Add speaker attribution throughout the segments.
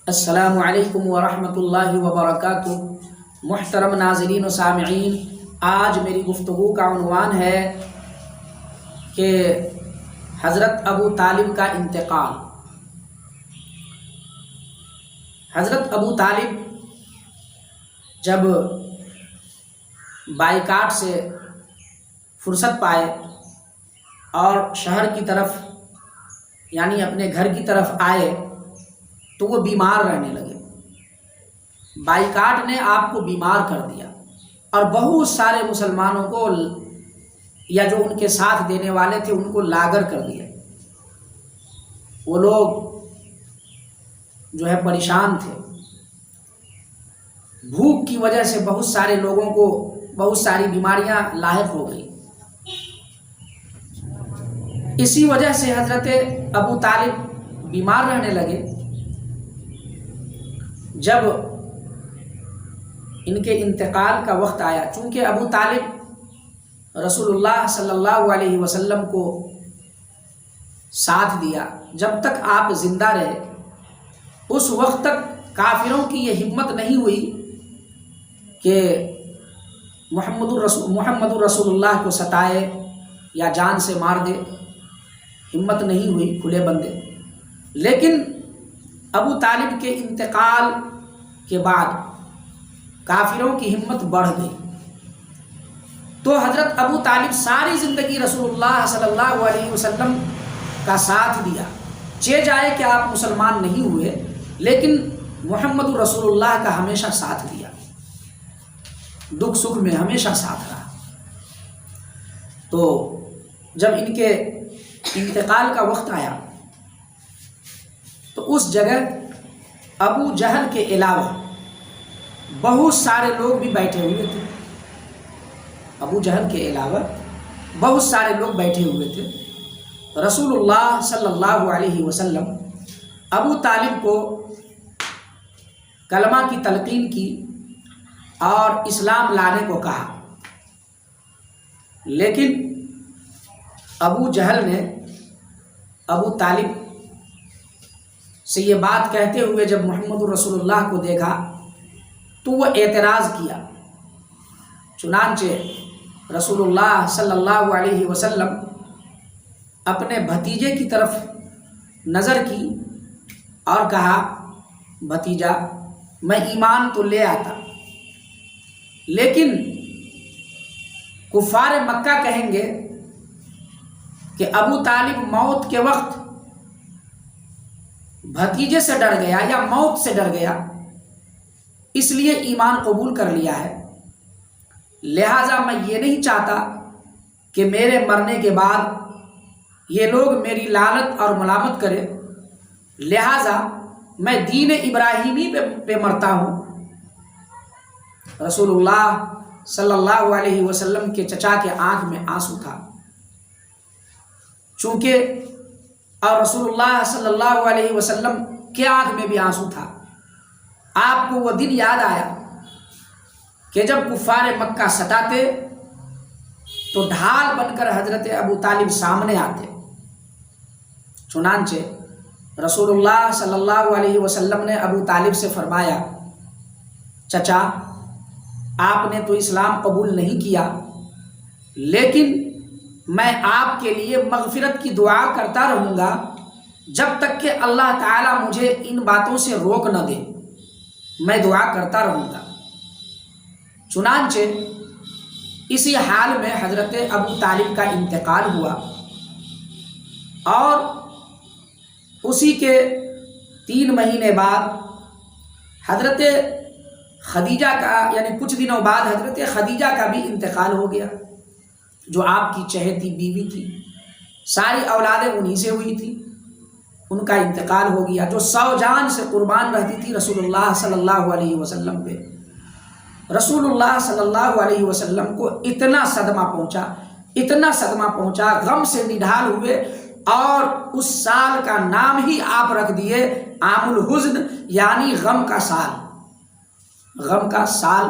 Speaker 1: السلام علیکم ورحمۃ اللہ وبرکاتہ۔ محترم ناظرین و سامعین، آج میری گفتگو کا عنوان ہے کہ حضرت ابو طالب کا انتقال۔ حضرت ابو طالب جب بائیکاٹ سے فرصت پائے اور شہر کی طرف یعنی اپنے گھر کی طرف آئے تو وہ بیمار رہنے لگے۔ بائیکاٹ نے آپ کو بیمار کر دیا اور بہت سارے مسلمانوں کو یا جو ان کے ساتھ دینے والے تھے ان کو لاغر کر دیا۔ وہ لوگ جو ہے پریشان تھے، بھوک کی وجہ سے بہت سارے لوگوں کو بہت ساری بیماریاں لاحق ہو گئی۔ اسی وجہ سے حضرت ابو طالب بیمار رہنے لگے۔ جب ان کے انتقال کا وقت آیا، چونکہ ابو طالب رسول اللہ صلی اللہ علیہ وسلم کو ساتھ دیا جب تک آپ زندہ رہے، اس وقت تک کافروں کی یہ ہمت نہیں ہوئی کہ محمد رسول اللہ کو ستائے یا جان سے مار دے، ہمت نہیں ہوئی کھلے بندے۔ لیکن ابو طالب کے انتقال کے بعد کافروں کی ہمت بڑھ گئی، تو حضرت ابو طالب ساری زندگی رسول اللہ صلی اللہ علیہ وسلم کا ساتھ دیا۔ چہ جائے کہ آپ مسلمان نہیں ہوئے لیکن محمد رسول اللہ کا ہمیشہ ساتھ دیا، دکھ سکھ میں ہمیشہ ساتھ رہا۔ تو جب ان کے انتقال کا وقت آیا تو اس جگہ ابو جہل کے علاوہ بہت سارے لوگ بھی بیٹھے ہوئے تھے۔ ابو جہل کے علاوہ بہت سارے لوگ بیٹھے ہوئے تھے۔ رسول اللہ صلی اللہ علیہ وسلم ابو طالب کو کلمہ کی تلقین کی اور اسلام لانے کو کہا، لیکن ابو جہل نے ابو طالب سے یہ بات کہتے ہوئے جب محمد رسول اللہ کو دیکھا تو وہ اعتراض کیا۔ چنانچہ رسول اللہ صلی اللہ علیہ وسلم اپنے بھتیجے کی طرف نظر کی اور کہا، بھتیجا میں ایمان تو لے آتا لیکن کفار مکہ کہیں گے کہ ابو طالب موت کے وقت بھتیجے سے ڈر گیا یا موت سے ڈر گیا، اس لیے ایمان قبول کر لیا ہے۔ لہٰذا میں یہ نہیں چاہتا کہ میرے مرنے کے بعد یہ لوگ میری لعنت اور ملامت کرے، لہٰذا میں دین ابراہیمی پہ مرتا ہوں۔ رسول اللہ صلی اللہ علیہ وسلم کے چچا کے آنکھ میں آنسو تھا، چونکہ اور رسول اللہ صلی اللہ علیہ وسلم کے آنکھ میں بھی آنسو تھا۔ آپ کو وہ دن یاد آیا کہ جب کفار مکہ ستاتے تو ڈھال بن کر حضرت ابو طالب سامنے آتے۔ چنانچہ رسول اللہ صلی اللہ علیہ وسلم نے ابو طالب سے فرمایا، چچا آپ نے تو اسلام قبول نہیں کیا، لیکن میں آپ کے لیے مغفرت کی دعا کرتا رہوں گا جب تک کہ اللہ تعالیٰ مجھے ان باتوں سے روک نہ دے، میں دعا کرتا رہوں گا۔ چنانچہ اسی حال میں حضرت ابو طالب کا انتقال ہوا اور اسی کے 3 مہینے بعد حضرت خدیجہ کا یعنی کچھ دنوں بعد حضرت خدیجہ کا بھی انتقال ہو گیا، جو آپ کی چہیتی بیوی تھی، ساری اولادیں انہی سے ہوئی تھی، ان کا انتقال ہو گیا، جو 100 جان سے قربان رہتی تھی رسول اللہ صلی اللہ علیہ وسلم پہ۔ رسول اللہ صلی اللہ علیہ وسلم کو اتنا صدمہ پہنچا، غم سے نڈھال ہوئے اور اس سال کا نام ہی آپ رکھ دیے عام الحزن، یعنی غم کا سال،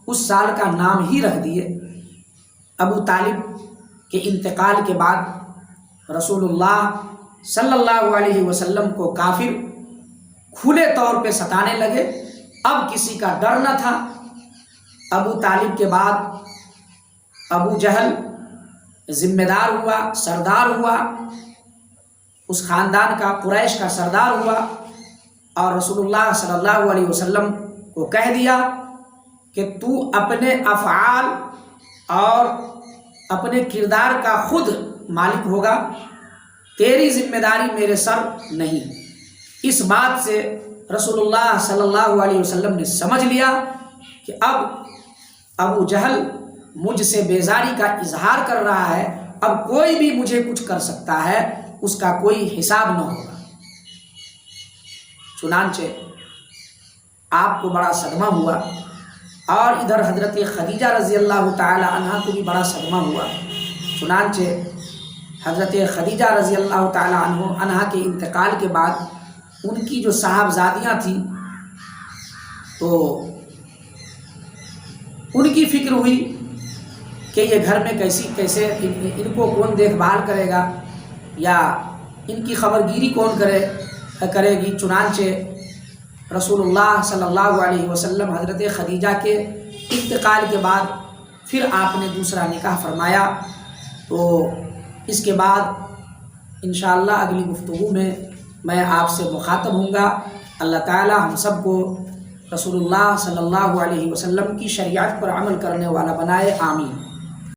Speaker 1: اس سال کا نام ہی رکھ دیے۔ ابو طالب کے انتقال کے بعد رسول اللہ صلی اللہ علیہ وسلم کو کافر کھلے طور پہ ستانے لگے۔ اب کسی کا ڈر نہ تھا۔ ابو طالب کے بعد ابو جہل ذمہ دار ہوا، سردار ہوا، اس خاندان کا، قریش کا سردار ہوا، اور رسول اللہ صلی اللہ علیہ وسلم کو کہہ دیا کہ تو اپنے افعال اور اپنے کردار کا خود مالک ہوگا، تیری ذمہ داری میرے سر نہیں۔ اس بات سے رسول اللہ صلی اللہ علیہ وسلم نے سمجھ لیا کہ اب ابو جہل مجھ سے بیزاری کا اظہار کر رہا ہے، اب کوئی بھی مجھے کچھ کر سکتا ہے، اس کا کوئی حساب نہ ہوگا۔ چنانچہ آپ کو بڑا صدمہ ہوا، اور ادھر حضرت خدیجہ رضی اللہ تعالی عنہ کو بھی بڑا صدمہ ہوا۔ چنانچہ حضرت خدیجہ رضی اللہ تعالی عنہ کے انتقال کے بعد ان کی جو صاحبزادیاں تھیں، تو ان کی فکر ہوئی کہ یہ گھر میں کیسے ان کو کون دیکھ بھال کرے گا، یا ان کی خبرگیری کون کرے گی۔ چنانچہ رسول اللہ صلی اللہ علیہ وسلم حضرت خدیجہ کے انتقال کے بعد پھر آپ نے دوسرا نکاح فرمایا۔ تو اس کے بعد انشاءاللہ اگلی گفتگو میں آپ سے مخاطب ہوں گا۔ اللہ تعالی ہم سب کو رسول اللہ صلی اللہ علیہ وسلم کی شریعت پر عمل کرنے والا بنائے، آمین۔